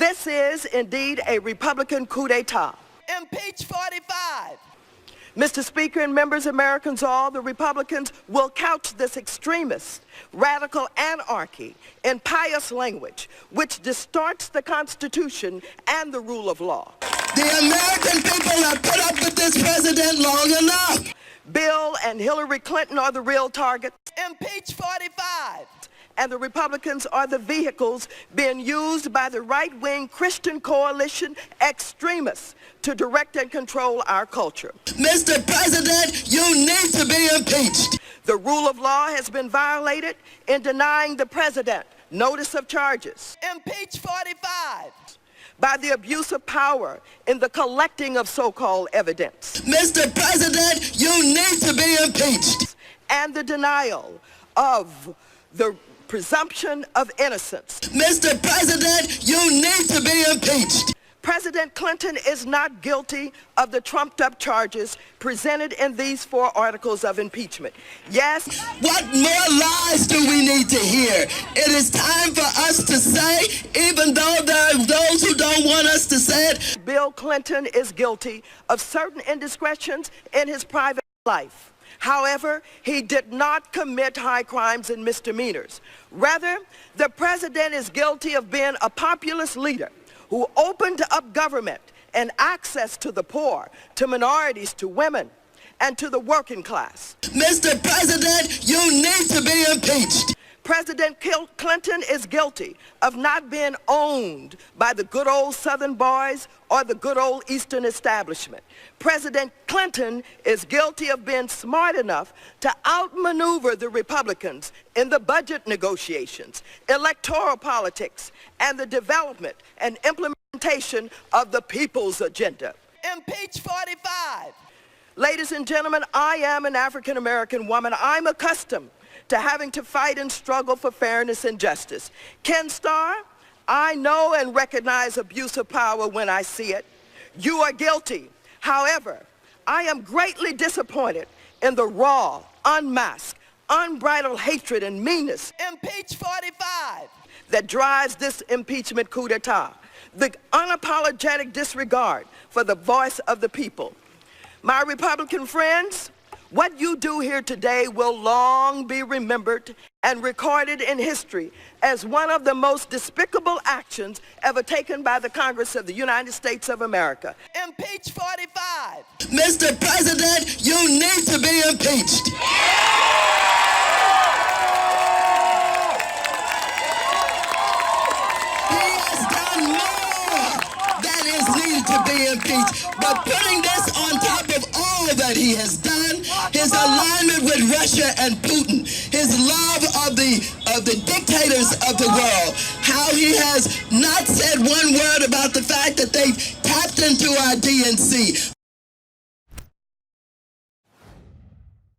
This is indeed a Republican coup d'etat. Impeach 45. Mr. Speaker and members, Americans all, the Republicans will couch this extremist, radical anarchy in pious language, which distorts the Constitution and the rule of law. The American people have put up with this president long enough. Bill and Hillary Clinton are the real targets. Impeach 45. And the Republicans are the vehicles being used by the right-wing Christian coalition extremists to direct and control our culture. Mr. President, you need to be impeached. The rule of law has been violated in denying the president notice of charges. Impeach 45. By the abuse of power in the collecting of so-called evidence. Mr. President, you need to be impeached. And the denial of the presumption of innocence. Mr. President, you need to be impeached. President Clinton is not guilty of the trumped-up charges presented in these 4 articles of impeachment. Yes. What more lies do we need to hear? It is time for us to say, even though there are those who don't want us to say it. Bill Clinton is guilty of certain indiscretions in his private life. However, he did not commit high crimes and misdemeanors. Rather, the president is guilty of being a populist leader who opened up government and access to the poor, to minorities, to women, and to the working class. Mr. President, you need to be impeached. President Clinton is guilty of not being owned by the good old Southern boys or the good old Eastern establishment. President Clinton is guilty of being smart enough to outmaneuver the Republicans in the budget negotiations, electoral politics, and the development and implementation of the people's agenda. Impeach 45. Ladies and gentlemen, I am an African-American woman. I'm accustomed to having to fight and struggle for fairness and justice. Ken Starr, I know and recognize abuse of power when I see it. You are guilty. However, I am greatly disappointed in the raw, unmasked, unbridled hatred and meanness. Impeach 45. That drives this impeachment coup d'etat. The unapologetic disregard for the voice of the people. My Republican friends, what you do here today will long be remembered and recorded in history as one of the most despicable actions ever taken by the Congress of the United States of America. Impeach 45. Mr. President, you need to be impeached. He has done more than is needed to be impeached. But putting this on top of all that he has done, his alignment with Russia and Putin, his love of the dictators of the world, how he has not said one word about the fact that they tapped into our DNC.